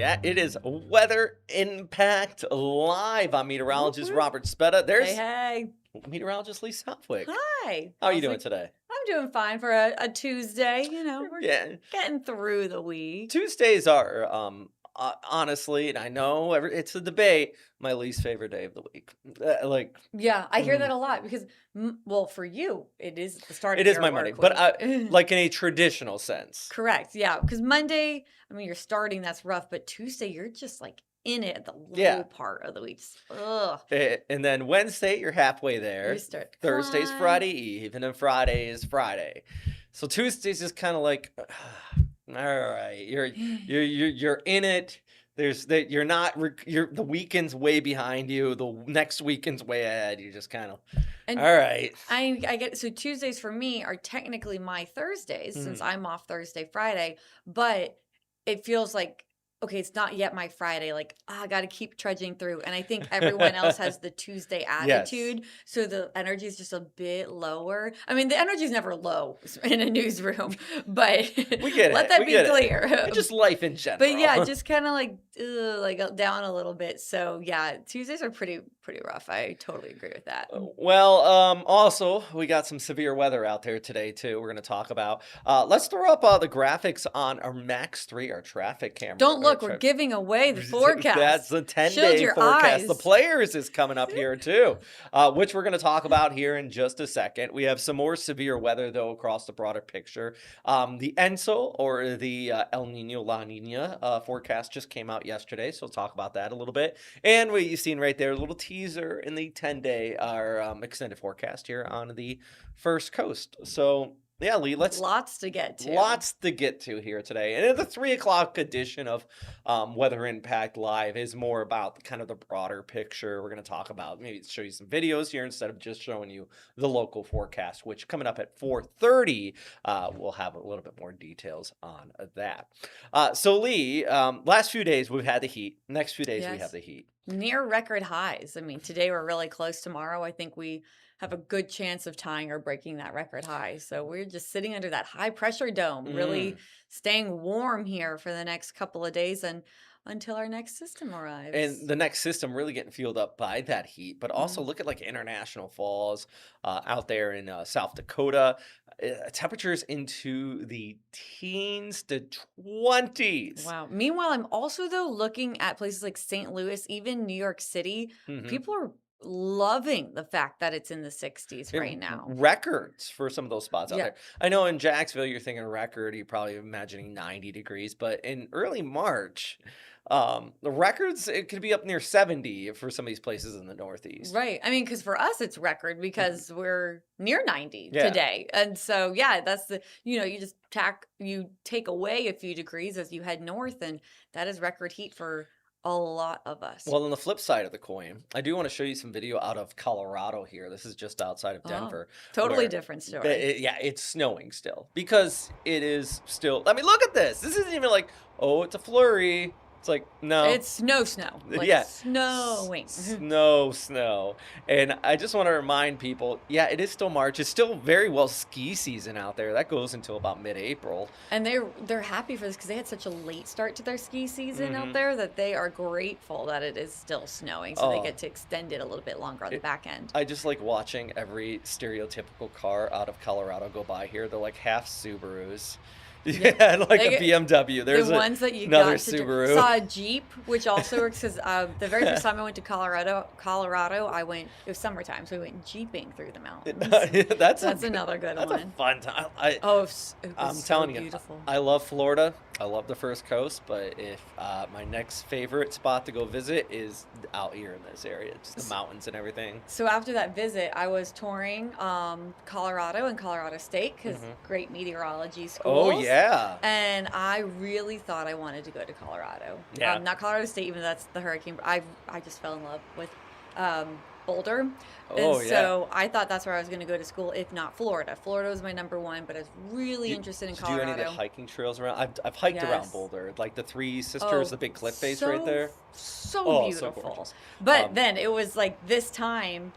Yeah, it is Weather Impact Live. I'm Whoop, meteorologist whoop. Robert Speta. There's Hey. meteorologist Lee Southwick. Hi. How are you How's doing it- today? I'm doing fine for a Tuesday. We're Yeah, getting through the week. Tuesdays are honestly, and I know it's a debate, my least favorite day of the week. Like Yeah, I hear mm, that a lot because, well, for you, it is the start it of is your my Monday, work but week. like in a traditional sense. Correct. Yeah, because Monday, I mean, you're starting, that's rough, but Tuesday, you're just like in it at the Yeah. low part of the week. Ugh. And then Wednesday, you're halfway there. You start to Thursday's climb. Friday Eve, and then Friday is Friday. So Tuesday's just kind of like, all right, you're in it. You're not the weekend's way behind you. The next weekend's way ahead. You just kind of And all right. I get so Tuesdays for me are technically my Thursdays since I'm off Thursday, Friday, but it feels like okay, it's not yet my Friday. Like I got to keep trudging through, and I think everyone else has the Tuesday Yes. attitude, so the energy is just a bit lower. I mean, the energy is never low in a newsroom, but We get it. let that We be get it. clear. Just life in general. But yeah, just kind of like down a little bit. So yeah, Tuesdays are pretty rough. I totally agree with that. Well, also we got some severe weather out there today too. We're going to talk about. Let's throw up the graphics on our Max 3, our traffic camera. Don't look, we're giving away the forecast. That's the 10-day your forecast. eyes. The Players is coming up here too, which we're going to talk about here in just a second. We have some more severe weather though across the broader picture. The ENSO or the El Nino La Nina forecast just came out yesterday, so we'll talk about that a little bit. And what you've seen right there, a little teaser in the 10-day our extended forecast here on the First Coast. So yeah, Lee, lots to get to. Lots to get to here today. And in the 3 o'clock edition of Weather Impact Live is more about kind of the broader picture. We're going to talk about, maybe show you some videos here instead of just showing you the local forecast, which coming up at 4:30, we'll have a little bit more details on that. So Lee, last few days we've had the heat. Next few days we have the heat. Near record highs. I mean, today we're really close. Tomorrow, I think we have a good chance of tying or breaking that record high. So we're just sitting under that high pressure dome, really staying warm here for the next couple of days and until our next system arrives. And the next system really getting fueled up by that heat, but also look at like International Falls out there in South Dakota. Temperatures into the teens to 20s. Wow. Meanwhile, I'm also though looking at places like St. Louis, even New York City. People are loving the fact that it's in the 60s right now. Records for some of those spots out there. I know in Jacksonville, you're thinking record, you're probably imagining 90 degrees, but in early March, the records, it could be up near 70 for some of these places in the Northeast. Right. I mean, because for us, it's record because we're near 90 today. And so, yeah, that's you take away a few degrees as you head north, and that is record heat for a lot of us. Well, on the flip side of the coin, I do want to show you some video out of Colorado here. This is just outside of Denver. Totally different story. It's snowing still because it is still. I mean, look at this. This isn't even like, oh, it's a flurry. It's like, no. It's snow. Like snowing. Snow. And I just want to remind people, yeah, it is still March. It's still very well ski season out there. That goes until about mid-April. And they're happy for this because they had such a late start to their ski season out there that they are grateful that it is still snowing. So they get to extend it a little bit longer on the back end. I just like watching every stereotypical car out of Colorado go by here. They're like half Subarus. Yeah, like a BMW. There's the ones that you another got to Subaru. Saw a Jeep, which also works because the very first time I went to Colorado, it was summertime, so we went jeeping through the mountains. That's another good one. That's a fun time. I'm telling you, beautiful. I love Florida. I love the First Coast, but if my next favorite spot to go visit is out here in this area, just the mountains and everything. So after that visit, I was touring Colorado and Colorado State because great meteorology schools. Oh yeah. And I really thought I wanted to go to Colorado. Yeah. Not Colorado State, even though that's the hurricane. But I just fell in love with Boulder. Oh, and so I thought that's where I was going to go to school, if not Florida. Florida was my number one, but I was really interested in Colorado. Did you do any of the hiking trails around? I've hiked around Boulder, like the Three Sisters, the big cliff face right there. So beautiful. But then it was like this time.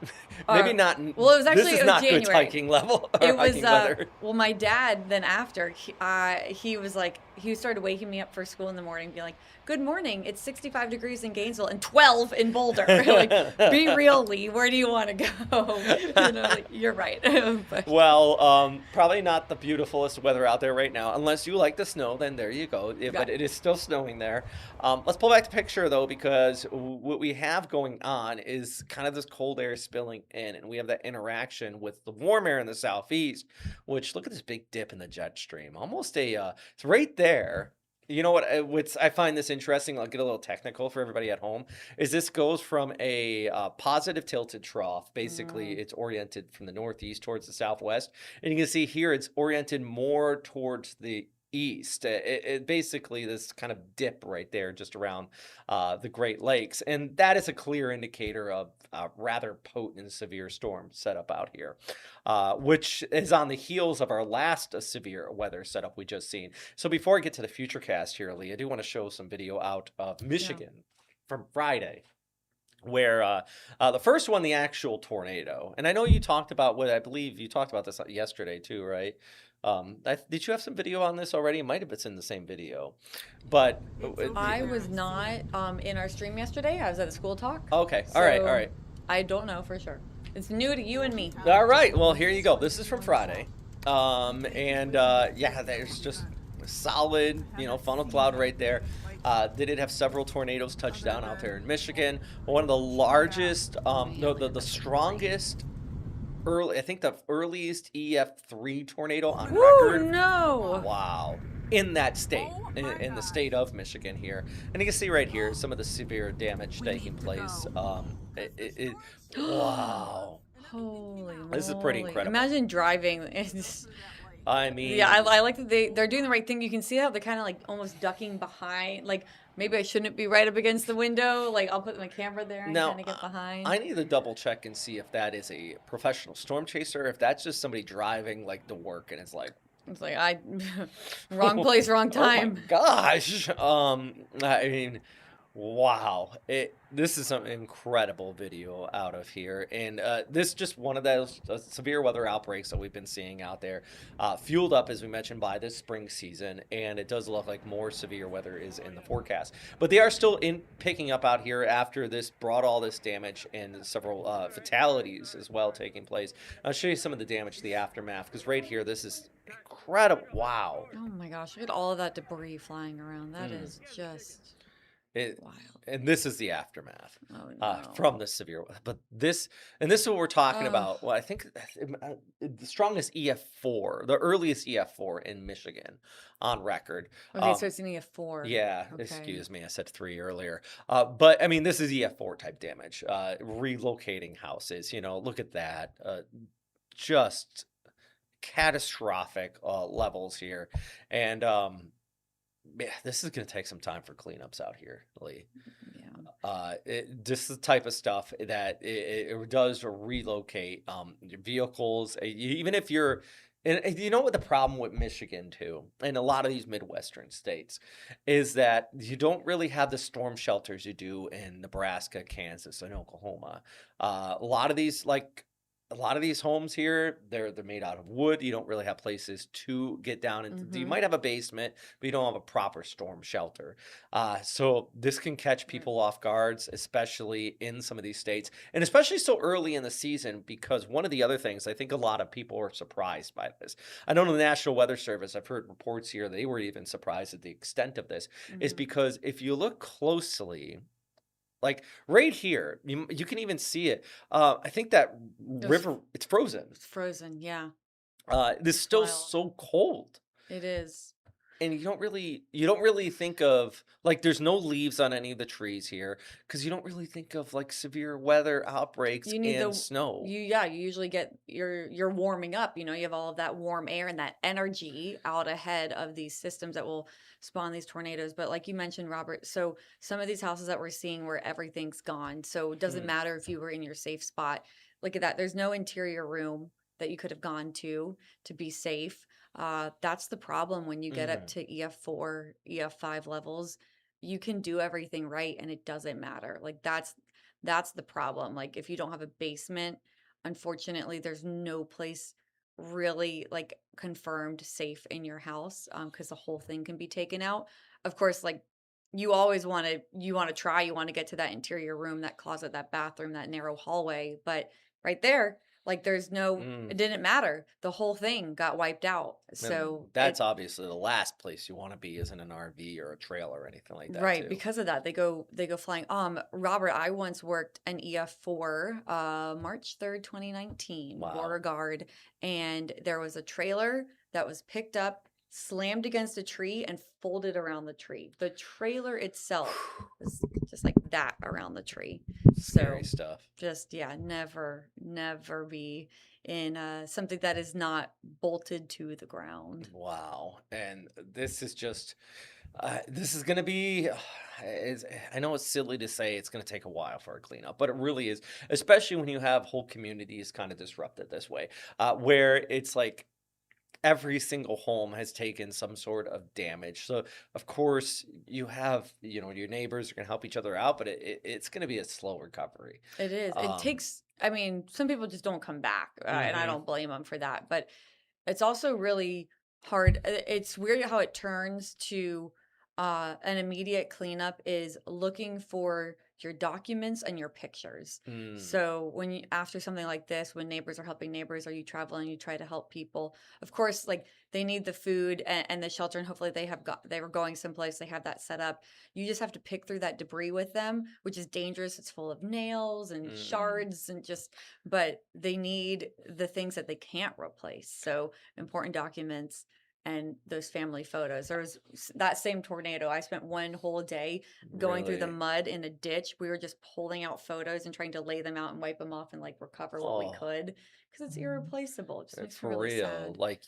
Maybe not. Well, it was actually this is not January. good hiking level. It was hiking weather. well, my dad then after he was like, he started waking me up for school in the morning, being like, "Good morning. It's 65 degrees in Gainesville and 12 in Boulder." Like, be real, Lee. Where do you want to go? And I'm like, "You're right." But Well, probably not the beautifulest weather out there right now. Unless you like the snow, then there you go. But got it is still snowing there. Let's pull back the picture though, because what we have going on is kind of this cold air spilling in, and we have that interaction with the warm air in the southeast. Which look at this big dip in the jet stream, almost it's right there. You know what? I find this interesting. I'll get a little technical for everybody at home is this goes from a positive tilted trough. Basically, mm, it's oriented from the northeast towards the southwest. And you can see here it's oriented more towards the east. It basically this kind of dip right there just around the Great Lakes. And that is a clear indicator of rather potent severe storm setup out here, which is on the heels of our last severe weather setup we just seen. So before I get to the future cast here, Lee, I do want to show some video out of yeah. Michigan from Friday, where the first one, the actual tornado, and I know you talked about what I believe you talked about this yesterday too, right? Did you have some video on this already? It might have been in the same video, but I was not in our stream yesterday. I was at a school talk, okay, all right, all so right, I don't know for sure. It's new to you and me. all right. Well, here you go. This is from Friday, and yeah, there's just a solid, funnel cloud right there. They did have several tornadoes touch down out there in Michigan. One of the largest, the strongest I think the earliest EF3 tornado on Woo, record. no. Wow. In that state, in the state of Michigan here. And you can see right here some of the severe damage taking place. Wow. Holy This is pretty moly. incredible. Imagine driving. It's, I mean, yeah, I like that they're doing the right thing. You can see how they're kind of like almost ducking behind. Like, maybe I shouldn't be right up against the window. Like, I'll put my camera there and now kind of get behind. I need to double check and see if that is a professional storm chaser, if that's just somebody driving like to work and it's like, It's like, wrong place, wrong oh my time. gosh. I mean, wow. This is an incredible video out of here. And this is just one of those severe weather outbreaks that we've been seeing out there, fueled up, as we mentioned, by this spring season. And it does look like more severe weather is in the forecast. But they are still picking up out here after this brought all this damage and several fatalities as well taking place. I'll show you some of the damage, the aftermath, because right here, this is incredible. Wow. Oh my gosh, look at all of that debris flying around. That is just It, wild. and this is the aftermath Oh no. from the severe weather. But this is what we're talking Oh, about. Well, I think the strongest EF4, the earliest EF4 in Michigan on record. okay, so it's an EF4. Yeah, Okay. excuse me, I said 3 earlier. But I mean, this is EF4 type damage. Relocating houses. Look at that. Just catastrophic levels here, and yeah, this is going to take some time for cleanups out here, Lee. Yeah. Just the type of stuff that it does relocate your vehicles, even if you're. And you know what the problem with Michigan too, and a lot of these Midwestern states, is that you don't really have the storm shelters you do in Nebraska, Kansas, and Oklahoma. A lot of these homes here, they're made out of wood. You don't really have places to get down into. You Mm-hmm. might have a basement, but you don't have a proper storm shelter. So this can catch people off guards, especially in some of these states, and especially so early in the season. Because one of the other things I think a lot of people are surprised by this. I know in the National Weather Service, I've heard reports here they were even surprised at the extent of this. Is Mm-hmm. because if you look closely. Like right here, you can even see it. I think that It's, river, it's frozen. it's frozen. Yeah. This is It's still wild. so cold. It is. And you don't really think of like there's no leaves on any of the trees here because you don't really think of like severe weather outbreaks You need and snow. you usually get you're warming up, you have all of that warm air and that energy out ahead of these systems that will spawn these tornadoes. But like you mentioned, Robert, so some of these houses that we're seeing where everything's gone. So it doesn't Mm, matter if you were in your safe spot. Look at that. There's no interior room that you could have gone to be safe. That's the problem when you get up mm, to EF4, EF5 levels. You can do everything right and it doesn't matter. Like that's the problem. Like if you don't have a basement, unfortunately, there's no place really like confirmed safe in your house, because the whole thing can be taken out. Of course, like you want to get to that interior room, that closet, that bathroom, that narrow hallway, but right there, like there's no, Mm. it didn't matter. The whole thing got wiped out. And So that's it obviously the last place you want to be is in an RV or a trailer or anything like that Right, too. because of that, they go flying. Robert, I once worked an EF4, March 3rd, 2019, Wow. Beauregard, and there was a trailer that was picked up, slammed against a tree, and folded around the tree. The trailer itself was just like that around the tree. Scary So, stuff. just yeah, never be in something that is not bolted to the ground. Wow. And this is just this is going to be is I know it's silly to say it's going to take a while for a cleanup, but it really is, especially when you have whole communities kind of disrupted this way, where it's like every single home has taken some sort of damage. So of course you have, your neighbors are going to help each other out, but it's going to be a slow recovery. It is. It Um, takes, I mean, some people just don't come back, and I mhm, don't blame them for that. But it's also really hard. It's weird how it turns to an immediate cleanup is looking for your documents and your pictures. mm, So when you, after something like this, when neighbors are helping neighbors, or you travel and you try to help people, of course, like they need the food and the shelter, and hopefully they were going someplace, they have that set up. You just have to pick through that debris with them, which is dangerous. It's full of nails and mm. shards and just, but they need the things that they can't replace. So important documents and those family photos. There was that same tornado. I spent one whole day going through the Really? mud in a ditch. We were just pulling out photos and trying to lay them out and wipe them off and like recover what we Oh. could, because it's irreplaceable. It just makes me For really real, sad. like,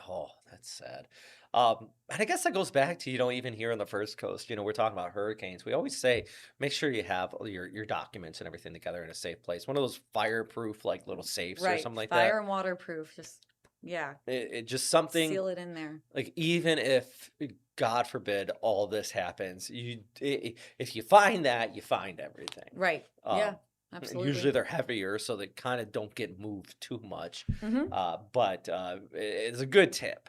oh, that's sad. And I guess that goes back to, even here on the First Coast, we're talking about hurricanes. We always say, make sure you have all your documents and everything together in a safe place. One of those fireproof, like, little safes or Right. something like that. Fire and waterproof. Just, yeah, It just something seal it in there. like, even if, God forbid, all this happens, if you find that, you find everything. Right. Yeah, Um, and usually absolutely. they're heavier, so they kind of don't get moved too much. Hmm. But it's a good tip.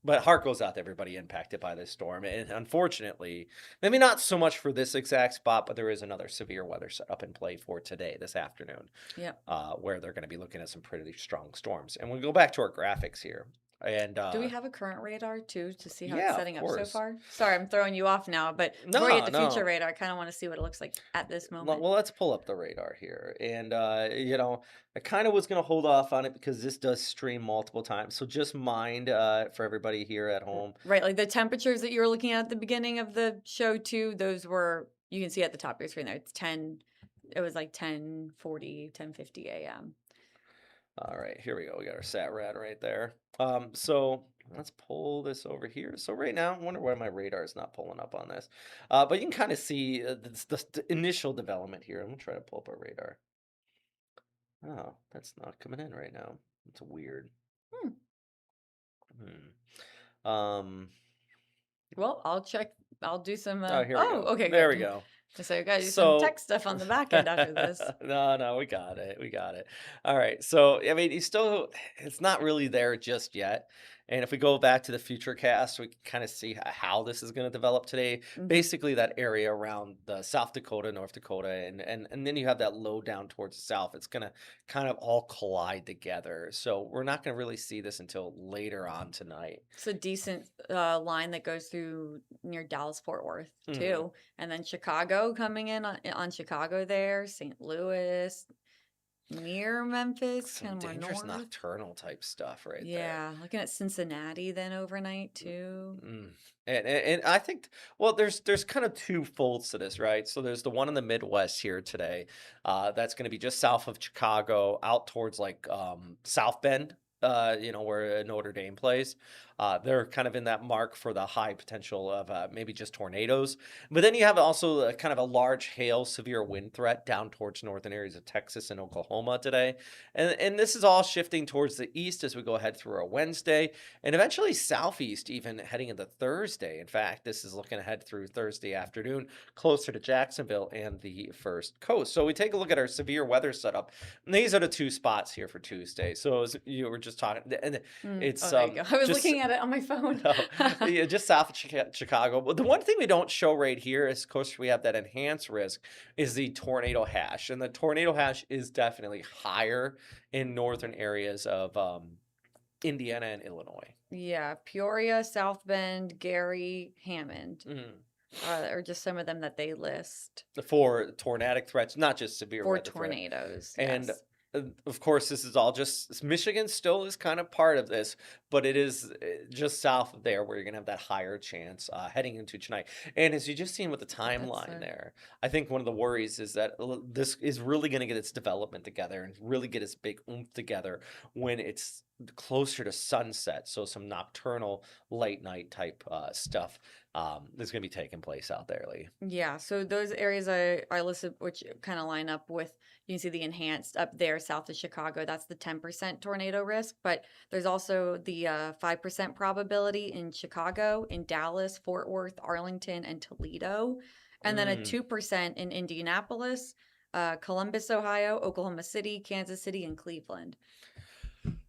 But heart goes out to everybody impacted by this storm. And unfortunately, maybe not so much for this exact spot, but there is another severe weather setup in play for today, this afternoon, Yep. where they're going to be looking at some pretty strong storms. And we go back to our graphics here. And Do we have a current radar too to see how it's yeah, of setting up so course. far? Sorry, I'm throwing you off now, but before we get No, to future no. radar, I kind of want to see what it looks like at this moment. Well, let's pull up the radar here. And, I kind of was going to hold off on it because this does stream multiple times. So just mind for everybody here at home. Right, like the temperatures that you were looking at the beginning of the show too, those were, you can see at the top of your screen there. It's 10, it was like 10:40, 10:50 a.m. All right, here we go. We got our sat rad right there. So let's pull this over here. So right now, I wonder why my radar is not pulling up on this. But you can kind of see the initial development here. I'm gonna try to pull up our radar. Oh, that's not coming in right now. It's weird. Hmm. Hmm. Well, I'll check. I'll do some. Oh, here we Oh, go. okay, There we good. go. So you got to do some So tech stuff on the back end after this. no, no, we got it. We got it. All right. So, I mean, it's not really there just yet. And if we go back to the future cast, we can kind of see how this is going to develop today. Hmm. Basically, that area around the South Dakota, North Dakota, and then you have that low down towards the south. It's going to kind of all collide together. So we're not going to really see this until later on tonight. It's a decent line that goes through near Dallas Fort Worth Mhm. too, and then Chicago coming in on Chicago there, St. Louis, near Memphis, kind Some of more dangerous north. nocturnal type stuff right there. Yeah, looking at Cincinnati then overnight too. Mm. And I think, well, there's kind of two folds to this, right? So there's the one in the Midwest here today, that's going to be just south of Chicago, out towards like South Bend, where Notre Dame plays. They're kind of in that mark for the high potential of maybe just tornadoes. But then you have also kind of a large hail, severe wind threat down towards northern areas of Texas and Oklahoma today. And this is all shifting towards the east as we go ahead through our Wednesday and eventually southeast, even heading into Thursday. In fact, this is looking ahead through Thursday afternoon, closer to Jacksonville and the first coast. So we take a look at our severe weather setup. And these are the two spots here for Tuesday. So as you were just talking, and Oh, it's there you go. I was just looking at it on my phone. no, yeah, just south of Chicago. But the one thing we don't show right here is, of course, we have that enhanced risk is the tornado hash, and the tornado hash is definitely higher in northern areas of Indiana and Illinois. Yeah, Peoria, South Bend, Gary, Hammond Mhm. are just some of them that they list For tornadic threats, not just severe for weather threat. tornadoes. And Yes. of course, this is all just Michigan still is kind of part of this, but it is just south of there where you're gonna have that higher chance heading into tonight. And as you just seen with the That's timeline there, I think one of the worries is that this is really gonna get its development together and really get its big oomph together when it's closer to sunset. So some nocturnal late night type stuff is gonna be taking place out there, Lee. Yeah, so those areas I listed, which kind of line up with, you can see the enhanced up there south of Chicago. That's the 10% tornado risk, but there's also the 5% probability in Chicago, in Dallas, Fort Worth, Arlington, and Toledo, and then a Mm. 2% in Indianapolis, Columbus, Ohio, Oklahoma City, Kansas City, and Cleveland.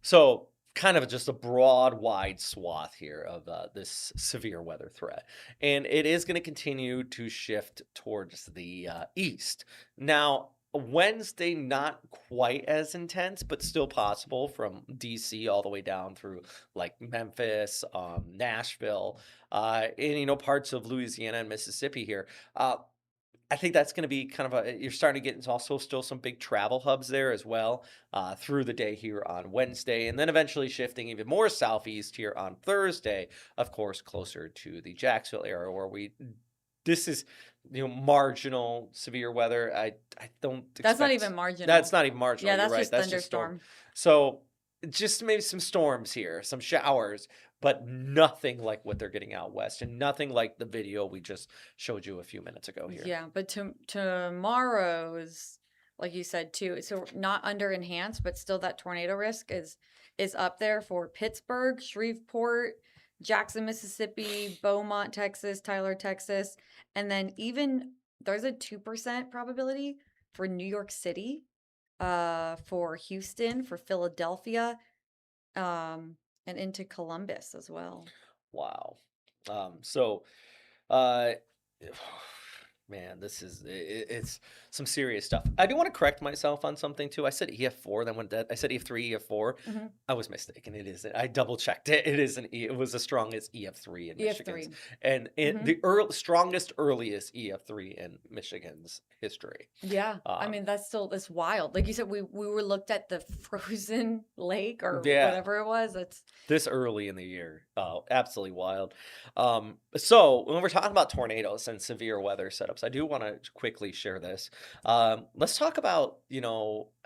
So, kind of just a broad, wide swath here of this severe weather threat. And it is going to continue to shift towards the east. Now, Wednesday, not quite as intense, but still possible from DC all the way down through like Memphis, Nashville, and, parts of Louisiana and Mississippi here. I think that's gonna be kind of you're starting to get into also still some big travel hubs there as well, through the day here on Wednesday, and then eventually shifting even more southeast here on Thursday, of course, closer to the Jacksonville area where this is, marginal severe weather. I don't That's not expect even that's marginal. not even marginal, Yeah, you're that's right, just that's just storm. thunderstorm. So, just maybe some storms here, some showers, but nothing like what they're getting out west, and nothing like the video we just showed you a few minutes ago here. Yeah, but tomorrow's, like you said too, so not under enhanced, but still that tornado risk is up there for Pittsburgh, Shreveport, Jackson, Mississippi, Beaumont, Texas, Tyler, Texas, and then even there's a 2% probability for New York City, for Houston, for Philadelphia, and into Columbus as well. Wow. So, uh, man, this is it's some serious stuff. I do want to correct myself on something too. I said EF4, then went that I said EF3, EF4. Mhm. I was mistaken. It isn't. I double checked it. It is an E. It was as strong as EF3 in Michigan's, EF3. and Mhm. the strongest, earliest EF3 in Michigan's history. Yeah, I Um, mean, that's wild. Like you said, we were looked at the frozen lake or yeah. whatever it was. It's This early in the year. Oh, absolutely wild. So when we're talking about tornadoes and severe weather setups, I do want to quickly share this. Let's talk about,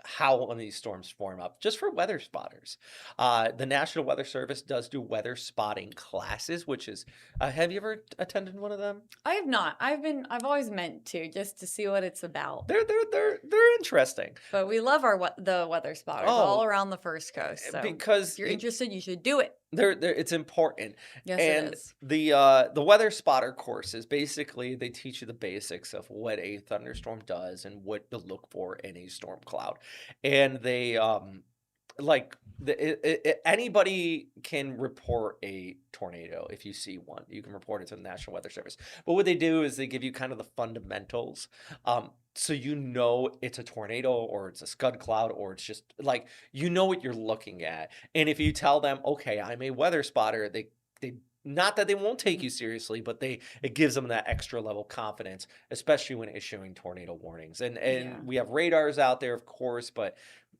how one of these storms form up, just for weather spotters. The National Weather Service does do weather spotting classes, which is, have you ever attended one of them? I have not. I've always meant to just to see what it's about. They're interesting. But we love the weather spotters all Oh, around the First Coast. So if because you're interested, you should do it. it's important. Yes, it And is. the weather spotter courses, basically they teach you the basics of what a thunderstorm does and what to look for in a storm cloud. And they like anybody can report a tornado if you see one. You can report it to the National Weather Service. But what they do is they give you kind of the fundamentals. So it's a tornado or it's a scud cloud or it's just like what you're looking at. And if you tell them, okay, I'm a weather spotter, they not that they won't take you seriously, but it gives them that extra level confidence, especially when issuing tornado warnings. And Yeah. we have radars out there, of course, but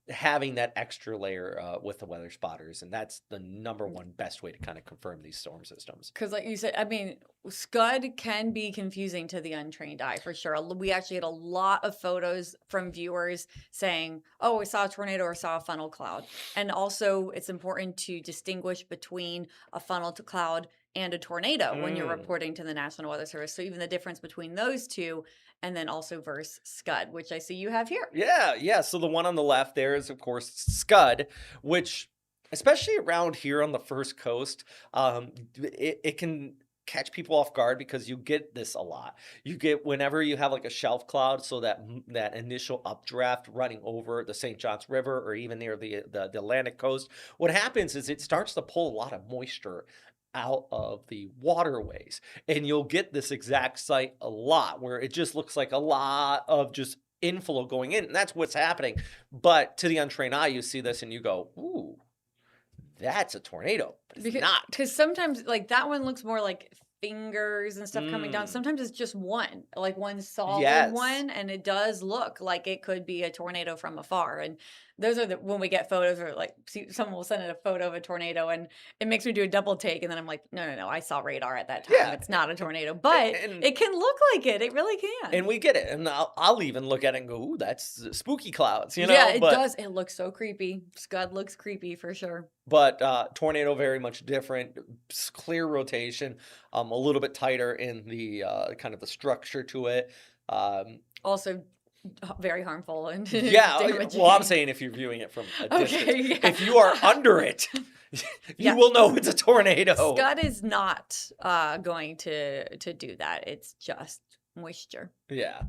having that extra layer with the weather spotters, and that's the number one best way to kind of confirm these storm systems. Because, like you said, I mean, Scud can be confusing to the untrained eye for sure. We actually had a lot of photos from viewers saying, "Oh, we saw a tornado or saw a funnel cloud." And also, it's important to distinguish between a funnel to cloud and a tornado when you're reporting to the National Weather Service. So even the difference between those two, and then also versus Scud, which I see you have here. Yeah. So the one on the left there is, of course, Scud, which, especially around here on the First Coast, it can catch people off guard because you get this a lot. You get whenever you have like a shelf cloud, so that initial updraft running over the St. Johns River or even near the Atlantic coast. What happens is it starts to pull a lot of moisture out of the waterways, and you'll get this exact sight a lot where it just looks like a lot of just inflow going in, and that's what's happening. But to the untrained eye, you see this and you go, ooh, that's a tornado, but it's not. Because sometimes, like, that one looks more like fingers and stuff coming down. Sometimes it's just one, like one solid one, and it does look like it could be a tornado from afar. And those are when we get photos, or like someone will send in a photo of a tornado, and it makes me do a double take, and then I'm like, no, I saw radar at that time. Yeah. It's not a tornado, but it can look like it. It really can. And we get it, and I'll even look at it and go, ooh, that's spooky clouds, you know? Yeah, it does. It looks so creepy. Scud looks creepy for sure. But tornado, very much different, clear rotation, a little bit tighter in the kind of the structure to it. Also very harmful and damaging. Well, I'm saying if you're viewing it from a distance. Yeah. If you are under it, you will know it's a tornado. Scud is not going to do that. It's just moisture. Yeah.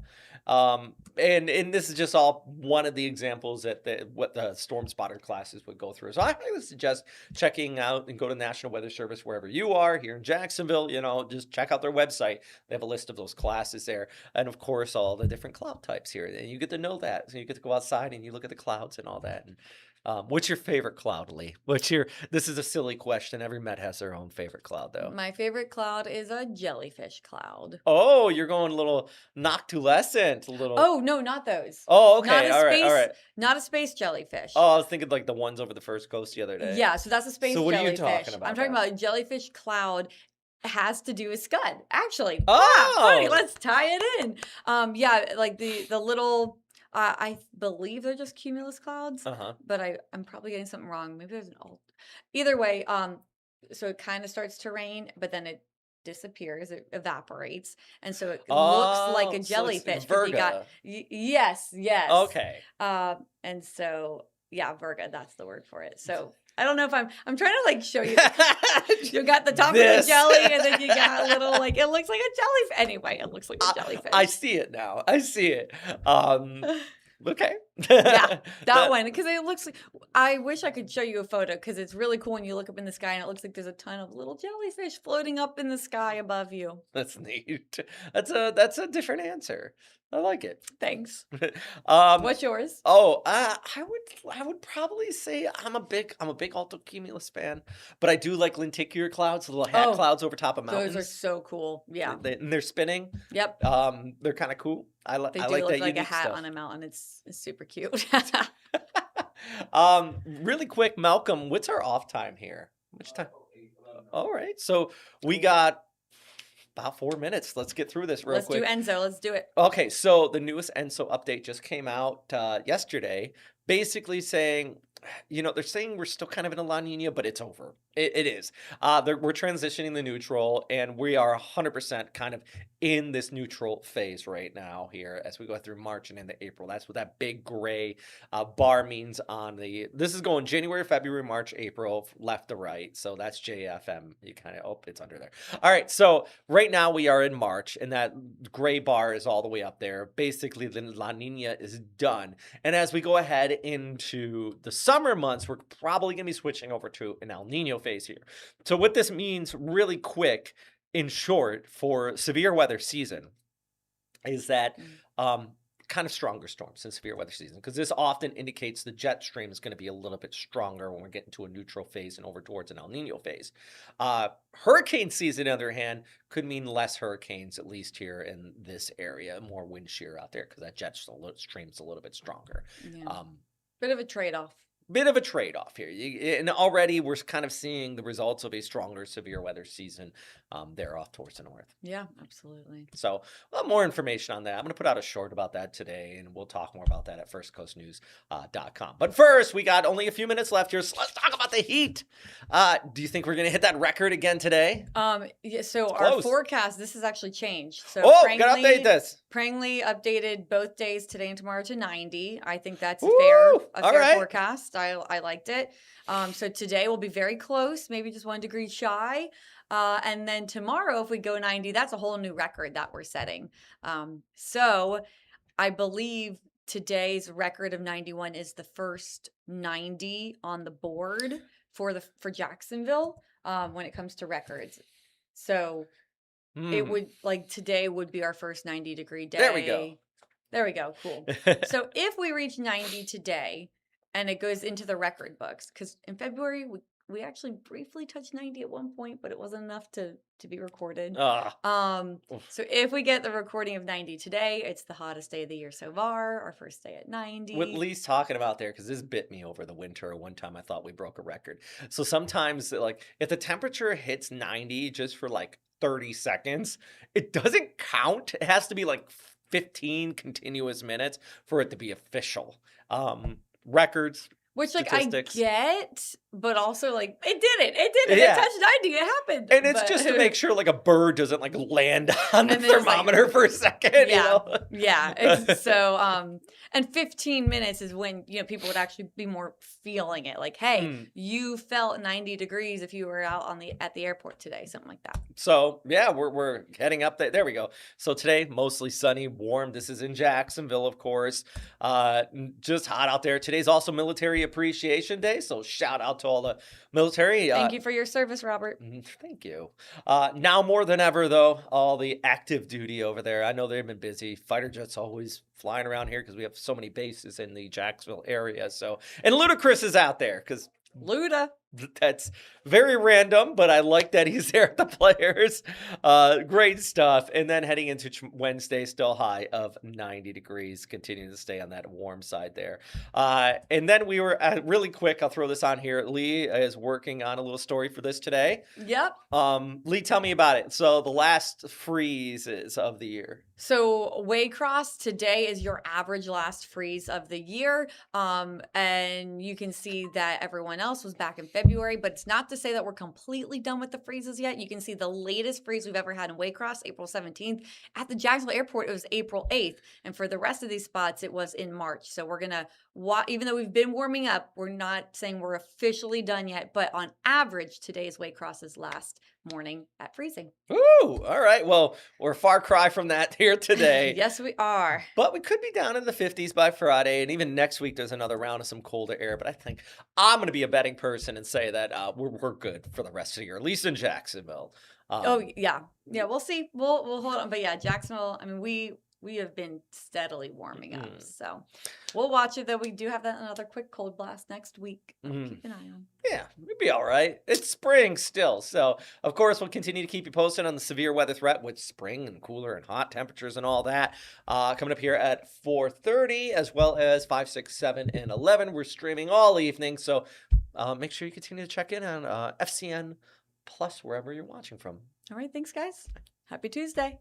And this is just all one of the examples that what the storm spotter classes would go through. So I highly suggest checking out and go to National Weather Service wherever you are here in Jacksonville. Just check out their website. They have a list of those classes there, and of course all the different cloud types here. And you get to know that, so you get to go outside and you look at the clouds and all that. And what's your favorite cloud, Lee? This is a silly question. Every Met has their own favorite cloud, though. My favorite cloud is a jellyfish cloud. Oh, you're going a little noctulescent, a little. Oh, no, not those. Oh, okay. All right. Not a space jellyfish. Oh, I was thinking like the ones over the First Coast the other day. Yeah, so that's a space jellyfish. So what are you talking about? I'm talking about a jellyfish cloud. Has to do with Scud, actually. Oh, funny. Let's tie it in. Like the little. I believe they're just cumulus clouds, but I'm probably getting something wrong. Maybe there's an alt. Either way, so it kind of starts to rain, but then it disappears, it evaporates, and so it looks like a jellyfish. So it's Virga. Yes. Okay. And so Virga, that's the word for it. So I don't know if I'm trying to like show you. You got the top of the jelly, and then you got a little like it looks like a jellyfish. Anyway, it looks like a jellyfish. I see it now. Okay. that one, because it looks like. I wish I could show you a photo because it's really cool when you look up in the sky and it looks like there's a ton of little jellyfish floating up in the sky above you. That's neat. That's a different answer. I like it. Thanks. What's yours? Oh, I would probably say I'm a big altocumulus fan, but I do like lenticular clouds, the little hat clouds over top of mountains. Those are so cool. Yeah, and they're spinning. Yep. They're kind of cool. I like that. Look like a hat stuff on a mountain. It's super cute. Really quick, Malcolm, what's our off time here? Which time? All right, so we got about 4 minutes. Let's get through this real quick. Let's do ENSO. Let's do it. Okay, so the newest ENSO update just came out yesterday, basically saying, they're saying we're still kind of in a La Nina, but it's over. It is. We're transitioning the neutral, and we are 100% kind of in this neutral phase right now here as we go through March and into April. That's what that big gray bar means on this is going January, February, March, April, left to right. So that's JFM. You kind of, it's under there. All right, so right now we are in March, and that gray bar is all the way up there. Basically, the La Nina is done. And as we go ahead into the summer months, we're probably going to be switching over to an El Nino phase here. So what this means really quick, in short, for severe weather season is that kind of stronger storms in severe weather season, because this often indicates the jet stream is going to be a little bit stronger when we're getting to a neutral phase and over towards an El Nino phase. Hurricane season, on the other hand, could mean less hurricanes, at least here in this area, more wind shear out there because that jet stream is a little bit stronger. Yeah. Bit of a trade-off. Bit of a trade-off here. And already we're kind of seeing the results of a stronger severe weather season there off towards the north. Yeah, absolutely. So we'll have more information on that. I'm going to put out a short about that today, and we'll talk more about that at firstcoastnews.com. But first, we got only a few minutes left here, so let's talk about the heat. Do you think we're going to hit that record again today? Yeah, so It's our close. forecast, this has actually changed. So Gotta update this. Prangley updated both days today and tomorrow to 90. I think that's a Woo! fair All right. forecast. I liked it. So today will be very close, maybe just 1 degree shy. And then tomorrow, if we go 90, that's a whole new record that we're setting. So I believe today's record of 91 is the first 90 on the board for Jacksonville when it comes to records. So it would, like, today would be our first 90-degree day. There we go. There we go. Cool. So if we reach 90 today and it goes into the record books, because in February we actually briefly touched 90 at one point, but it wasn't enough to be recorded. So if we get the recording of 90 today, it's the hottest day of the year so far, our first day at 90. With Lee's talking about there, because this bit me over the winter. One time I thought we broke a record. So sometimes, like, if the temperature hits 90 just for like 30 seconds, it doesn't count. It has to be like 15 continuous minutes for it to be official. Records, which, like, statistics. I get, but also, like, it did it. It did it. Yeah. It touched 90. It happened. And it's just to make sure, like, a bird doesn't, like, land on the And then it's like- thermometer for a second, you Yeah. know? Yeah. It's so, and 15 minutes is when, people would actually be more feeling it. Like, hey, you felt 90 degrees if you were out at the airport today, something like that. So, yeah, we're heading up there. There we go. So today, mostly sunny, warm. This is in Jacksonville, of course. Just hot out there. Today's also Military Appreciation Day, so shout out to all the military. Thank you for your service, Robert. Thank you. Now more than ever, though, all the active duty over there. I know they've been busy. Fighter jets always flying around here because we have so many bases in the Jacksonville area. So, and Ludacris is out there because Luda. that's very random, but I like that he's there at the Players. Great stuff. And then heading into Wednesday, still high of 90 degrees, continuing to stay on that warm side there. And then we were really quick. I'll throw this on here. Lee is working on a little story for this today. Yep. Lee, tell me about it. So the last freezes of the year. So Waycross today is your average last freeze of the year. And you can see that everyone else was back in February, but it's not to say that we're completely done with the freezes yet. You can see the latest freeze we've ever had in Waycross, April 17th. At the Jacksonville airport, it was April 8th. And for the rest of these spots, it was in March. So we're going to, even though we've been warming up, we're not saying we're officially done yet, but on average, today is Waycross's last morning at freezing. Ooh, all right. Well, we're a far cry from that here today. Yes, we are. But we could be down in the 50s by Friday. And even next week, there's another round of some colder air. But I think I'm going to be a betting person and say that we're good for the rest of the year, at least in Jacksonville. Yeah. We'll see. We'll hold on. But yeah, Jacksonville, I mean, we have been steadily warming up. So we'll watch it, though. We do have another quick cold blast next week. Keep an eye on. Yeah, it'll be all right. It's spring still. So, of course, we'll continue to keep you posted on the severe weather threat with spring and cooler and hot temperatures and all that. Coming up here at 4:30, as well as 5, 6, 7, and 11. We're streaming all evening. So make sure you continue to check in on FCN Plus, wherever you're watching from. All right. Thanks, guys. Happy Tuesday.